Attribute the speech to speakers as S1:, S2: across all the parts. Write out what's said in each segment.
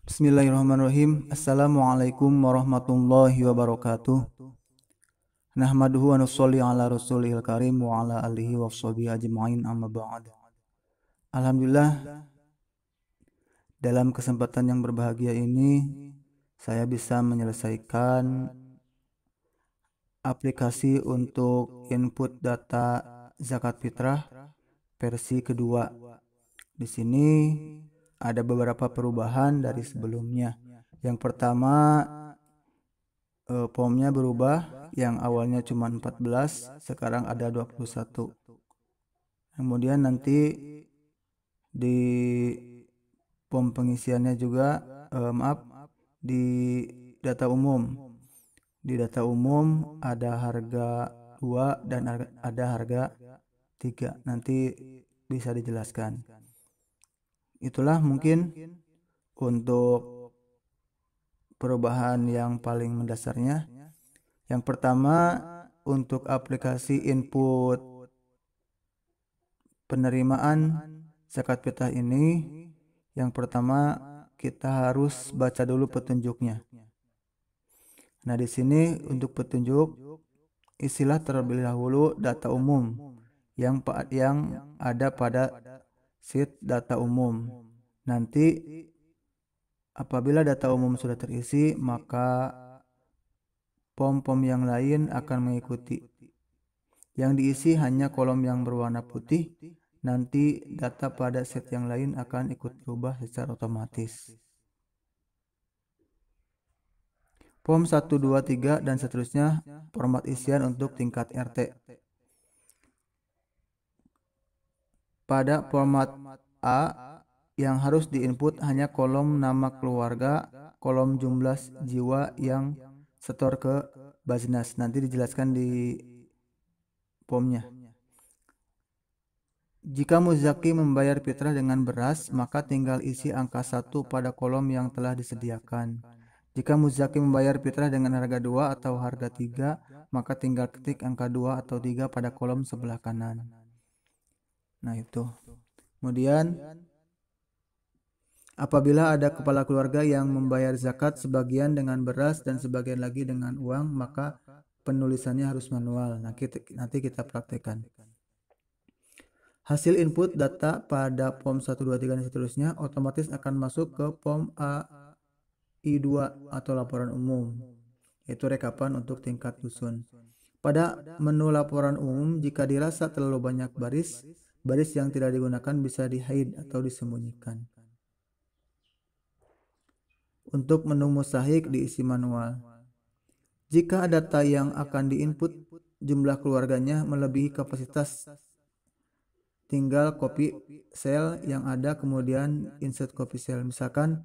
S1: Bismillahirrahmanirrahim. Assalamualaikum warahmatullahi wabarakatuh. Nahmaduhu wa nusolli ala rasulihil karim wa ala alihi wa sahbihi ajma'in amma ba'd. Alhamdulillah, dalam kesempatan yang berbahagia ini saya bisa menyelesaikan aplikasi untuk input data zakat fitrah versi kedua. Di sini ada beberapa perubahan dari sebelumnya. Yang pertama, formnya berubah, yang awalnya cuma 14 sekarang ada 21. Kemudian nanti di form pengisiannya juga di data umum. Di data umum ada harga 2 dan ada harga 3. Nanti bisa dijelaskan. Itulah mungkin untuk perubahan yang paling mendasarnya. Yang pertama, untuk aplikasi input penerimaan zakat fitrah ini, yang pertama kita harus baca dulu petunjuknya. Nah, di sini untuk petunjuk isilah terlebih dahulu data umum yang ada pada sheet data umum. Nanti apabila data umum sudah terisi, maka form-form yang lain akan mengikuti. Yang diisi hanya kolom yang berwarna putih, nanti data pada sheet yang lain akan ikut berubah secara otomatis. Form 1, 2, 3 dan seterusnya format isian untuk tingkat RT. Pada format A, yang harus diinput hanya kolom nama keluarga, kolom jumlah jiwa yang setor ke Baznas. Nanti dijelaskan di formnya. Jika muzaki membayar fitrah dengan beras, maka tinggal isi angka 1 pada kolom yang telah disediakan. Jika muzaki membayar fitrah dengan harga 2 atau harga 3, maka tinggal ketik angka 2 atau 3 pada kolom sebelah kanan. Nah, itu. Kemudian, apabila ada kepala keluarga yang membayar zakat sebagian dengan beras dan sebagian lagi dengan uang, maka penulisannya harus manual. Nanti kita praktekkan. Hasil input data pada form 1, 2, 3 dan seterusnya otomatis akan masuk ke form AI2 atau laporan umum, yaitu rekapan untuk tingkat dusun. Pada menu laporan umum, jika dirasa terlalu banyak baris yang tidak digunakan bisa di-hide atau disembunyikan. Untuk menu mustahik diisi manual. Jika data yang akan diinput jumlah keluarganya melebihi kapasitas, tinggal copy cell yang ada kemudian insert copy cell. Misalkan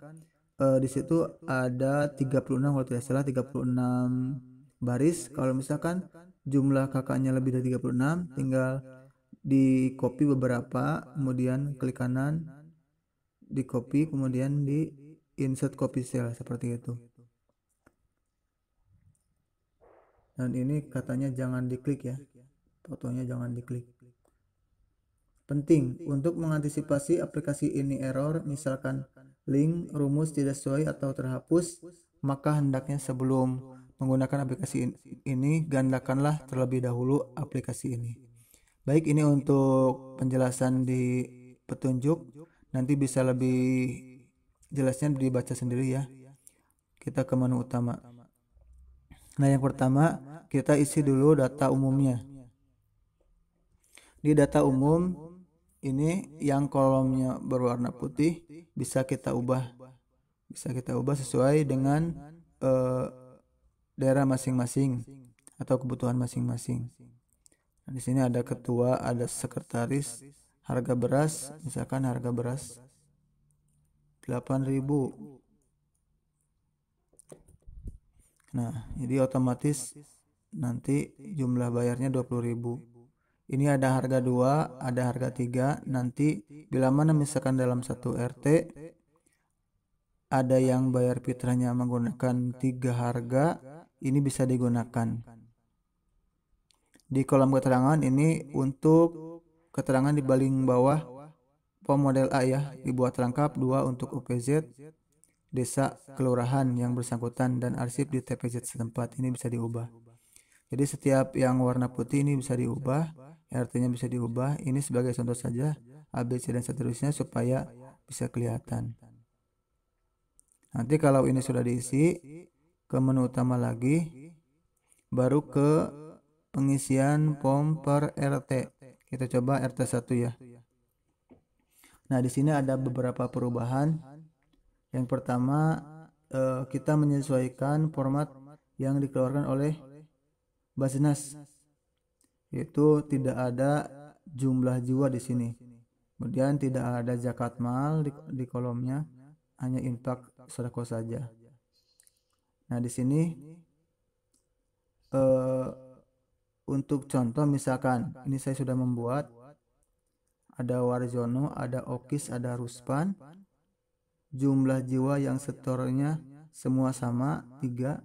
S1: di situ ada 36, kalau tidak salah 36 baris. Kalau misalkan jumlah kakaknya lebih dari 36, tinggal di copy beberapa, kemudian klik kanan, di copy, kemudian di insert copy cell seperti itu. Dan ini katanya jangan diklik ya, fotonya jangan diklik. Penting untuk mengantisipasi aplikasi ini error, misalkan link, rumus tidak sesuai atau terhapus, maka hendaknya sebelum menggunakan aplikasi ini gandakanlah terlebih dahulu aplikasi ini. Baik, ini untuk penjelasan di petunjuk. Nanti bisa lebih jelasnya dibaca sendiri ya. Kita ke menu utama. Nah, yang pertama kita isi dulu data umumnya. Di data umum ini yang kolomnya berwarna putih bisa kita ubah sesuai dengan daerah masing-masing atau kebutuhan masing-masing. Nah, di sini ada ketua, ada sekretaris, harga beras, misalkan harga beras 8.000. Nah, jadi otomatis nanti jumlah bayarnya 20.000. Ini ada harga 2, ada harga 3. Nanti bila mana misalkan dalam satu RT ada yang bayar fitrahnya menggunakan 3 harga, ini bisa digunakan. Di kolom keterangan ini untuk keterangan di paling bawah form model A ya, dibuat lengkap 2 untuk UPZ, desa, kelurahan yang bersangkutan dan arsip di TPZ setempat. Ini bisa diubah. Jadi setiap yang warna putih ini bisa diubah, RT-nya bisa diubah. Ini sebagai contoh saja, ABC dan seterusnya supaya bisa kelihatan. Nanti kalau ini sudah diisi, ke menu utama lagi, baru ke pengisian form per RT. Kita coba RT 1 ya. Nah, di sini ada beberapa perubahan. Yang pertama, kita menyesuaikan format yang dikeluarkan oleh Basnas, yaitu tidak ada jumlah jiwa di sini. Kemudian tidak ada zakat mal di kolomnya, hanya infak sedekah saja. Nah, di sini untuk contoh misalkan ini saya sudah membuat, ada Warjono, ada Okis, ada Ruspan. Jumlah jiwa yang setornya semua sama 3.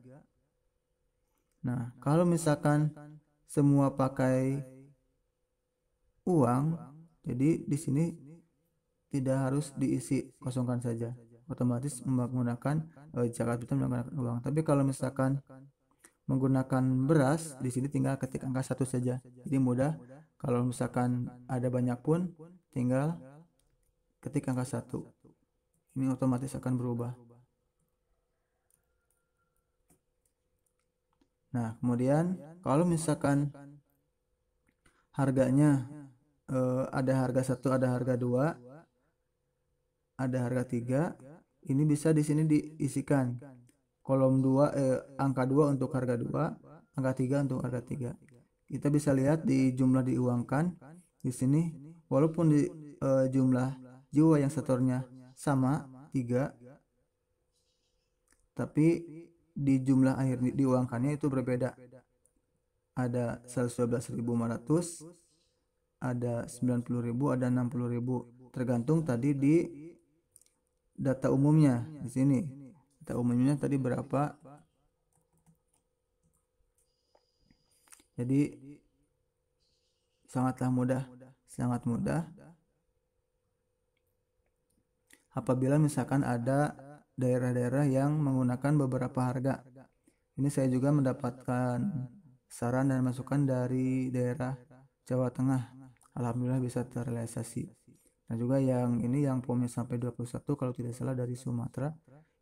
S1: Nah, kalau misalkan semua pakai uang, jadi di sini tidak harus diisi, kosongkan saja. Otomatis menggunakan zakat fitrah menggunakan uang. Tapi kalau misalkan menggunakan beras, di sini tinggal ketik angka 1 saja. Jadi mudah. Kalau misalkan ada banyak pun tinggal ketik angka 1. Ini otomatis akan berubah. Nah, kemudian kalau misalkan harganya ada harga 1, ada harga 2, ada harga 3, ini bisa di sini diisikan. Kolom 2 angka 2 untuk harga 2, angka 3 untuk harga 3. Kita bisa lihat di jumlah diuangkan di sini, walaupun di jumlah jiwa yang setornya sama 3, tapi di jumlah akhir diuangkannya itu berbeda. Ada 112.500, ada 90.000, ada 60.000, tergantung tadi di data umumnya. Di sini data umumnya tadi berapa. Jadi sangatlah mudah, sangat mudah. Apabila misalkan ada daerah-daerah yang menggunakan beberapa harga. Ini saya juga mendapatkan saran dan masukan dari daerah Jawa Tengah. Alhamdulillah bisa terrealisasi. Nah, juga yang ini yang POM-nya sampai 21, kalau tidak salah dari Sumatera,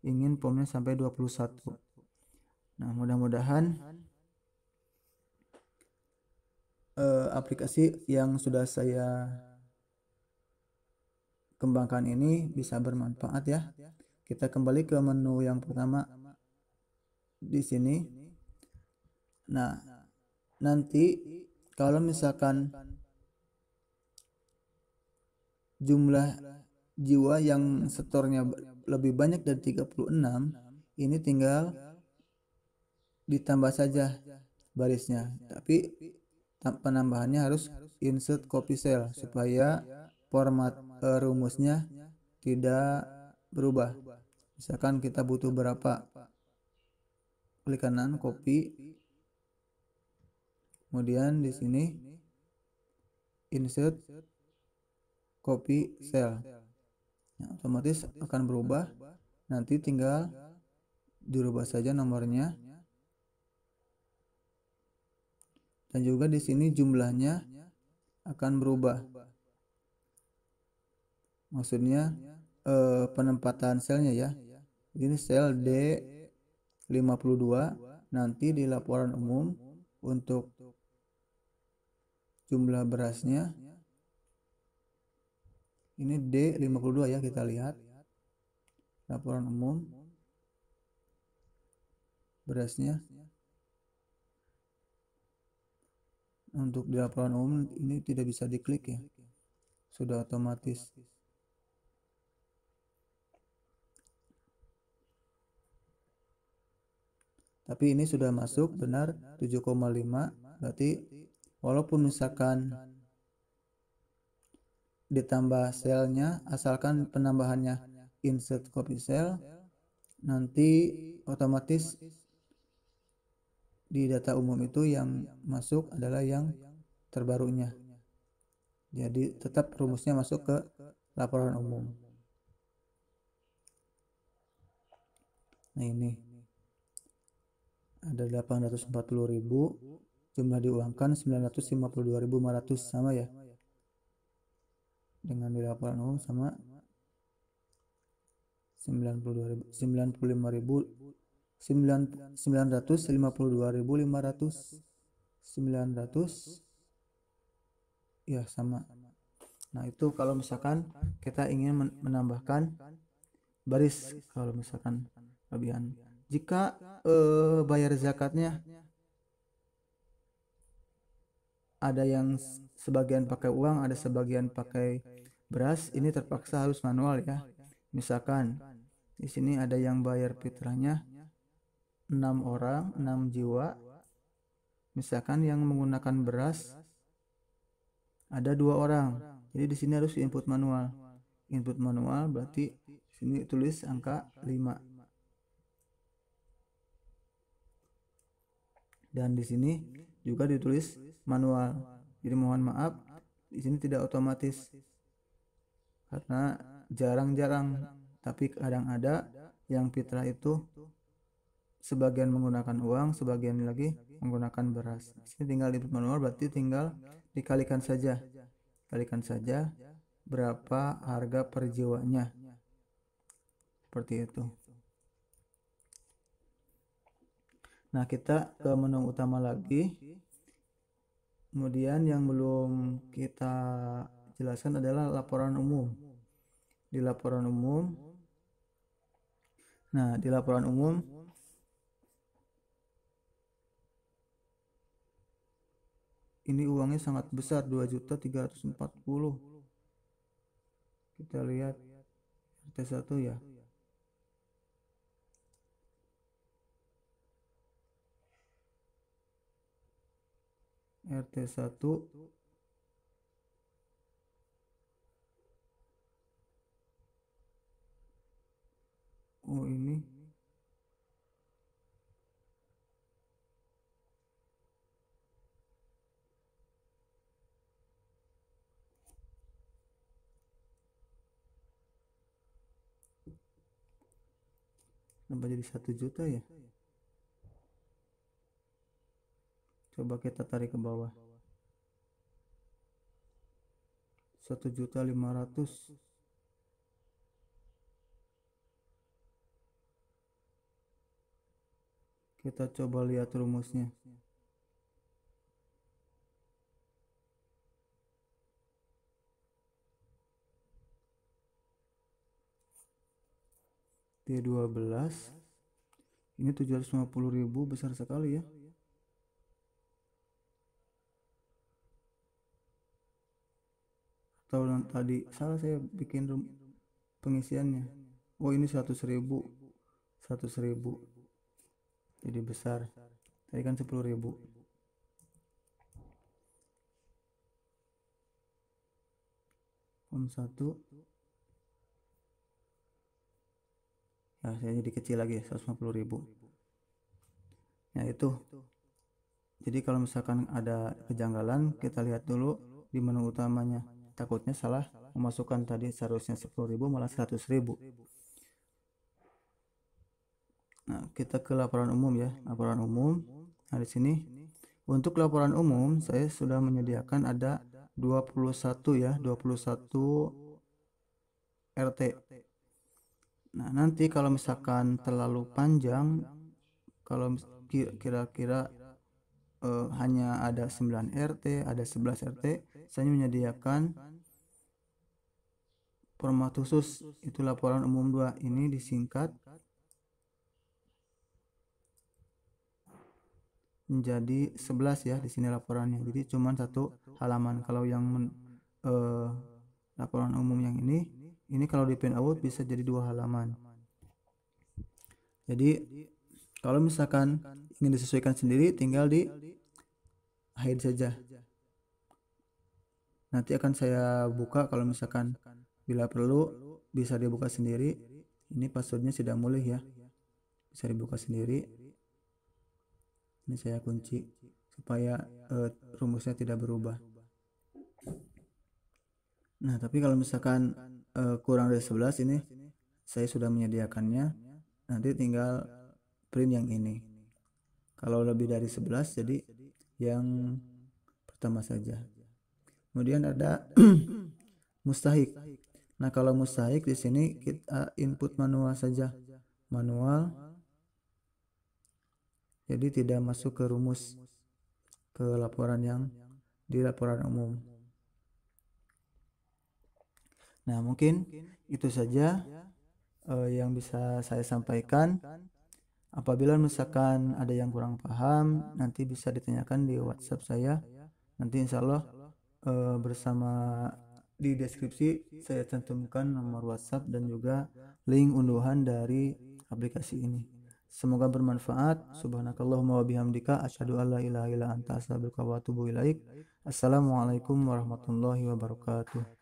S1: ingin POM-nya sampai 21. Nah, mudah-mudahan aplikasi yang sudah saya kembangkan ini bisa bermanfaat ya. Kita kembali ke menu yang pertama di sini. Nah, nanti kalau misalkan jumlah jiwa yang setornya lebih banyak dari 36, ini tinggal ditambah saja barisnya. Tapi penambahannya harus insert copy cell supaya format rumusnya tidak berubah. Misalkan kita butuh berapa, klik kanan copy, kemudian di sini insert copy cell. Nah, otomatis akan berubah. Nanti tinggal dirubah saja nomornya. Dan juga di sini jumlahnya akan berubah. Maksudnya penempatan selnya ya. Ini sel D52, nanti di laporan umum untuk jumlah berasnya ini D52 ya, kita lihat laporan umum berasnya. Untuk di laporan umum ini tidak bisa diklik ya, sudah otomatis. Tapi ini sudah masuk benar 7,5, berarti walaupun misalkan ditambah selnya, asalkan penambahannya insert copy cell, nanti otomatis di data umum itu yang masuk adalah yang terbarunya. Jadi tetap rumusnya masuk ke laporan umum. Nah ini ada 840.000, jumlah diuangkan 952.500, sama ya dengan di laporan umum, sama 952.500, 900 ya sama. Nah itu kalau misalkan kita ingin menambahkan baris, kalau misalkan kelebihan. Jika bayar zakatnya ada yang sebagian pakai uang, ada sebagian pakai beras, ini terpaksa harus manual ya. Misalkan di sini ada yang bayar fitrahnya 6 orang, 6 jiwa. Misalkan yang menggunakan beras ada 2 orang. Jadi di sini harus input manual. Input manual berarti sini tulis angka 5. Dan di sini juga ditulis manual. Jadi mohon maaf, di sini tidak otomatis karena jarang-jarang, tapi kadang ada yang fitrah itu sebagian menggunakan uang, sebagian lagi menggunakan beras. Di sini tinggal input manual, berarti tinggal dikalikan saja. Kalikan saja berapa harga per jiwanya. Seperti itu. Nah, kita ke menu utama lagi. Kemudian yang belum kita jelaskan adalah laporan umum. Di laporan umum, nah di laporan umum ini uangnya sangat besar, 2.340.000. Kita lihat RT1 ya. RT1 oh ini kenapa jadi 1 juta ya? Coba kita tarik ke bawah. 1.500.000. Kita coba lihat rumusnya. T12 ini 750.000, besar sekali ya. Atau tadi salah saya bikin pengisiannya. Oh ini 100.000. 100.000 jadi besar. Tadi kan 10.000. Form 1 ya, saya jadi kecil lagi, 150.000. Nah itu, jadi kalau misalkan ada kejanggalan, kita lihat dulu di menu utamanya. Takutnya salah memasukkan, tadi seharusnya 10.000 malah 100.000. Nah kita ke laporan umum ya. Laporan umum, nah di sini untuk laporan umum saya sudah menyediakan ada 21 ya, 21 RT. Nah nanti kalau misalkan terlalu panjang, kalau kira-kira hanya ada 9 RT, ada 11 RT, saya menyediakan format khusus, itu laporan umum 2. Ini disingkat menjadi 11 ya, di sini laporannya. Jadi cuma 1 halaman. Kalau yang laporan umum yang ini kalau di print out bisa jadi 2 halaman. Jadi kalau misalkan ingin disesuaikan sendiri, tinggal di hide saja. Nanti akan saya buka kalau misalkan bila perlu bisa dibuka sendiri. Ini passwordnya sudah mulih ya, bisa dibuka sendiri. Ini saya kunci supaya rumusnya tidak berubah. Nah tapi kalau misalkan kurang dari 11, ini saya sudah menyediakannya. nanti tinggal print yang ini. Kalau lebih dari 11 jadi yang pertama saja. Kemudian ada mustahik. Nah, kalau mustahik di sini kita input manual saja. Manual. Jadi tidak masuk ke rumus ke laporan yang di laporan umum. Nah, mungkin itu saja yang bisa saya sampaikan. Apabila misalkan ada yang kurang paham, nanti bisa ditanyakan di WhatsApp saya. Nanti insya Allah bersama di deskripsi saya cantumkan nomor WhatsApp dan juga link unduhan dari aplikasi ini. Semoga bermanfaat. Subhanakallahumma wa bihamdika asyhadu an la ilaha illa anta astaghfiruka wa atubu ilaik. Assalamualaikum warahmatullahi wabarakatuh.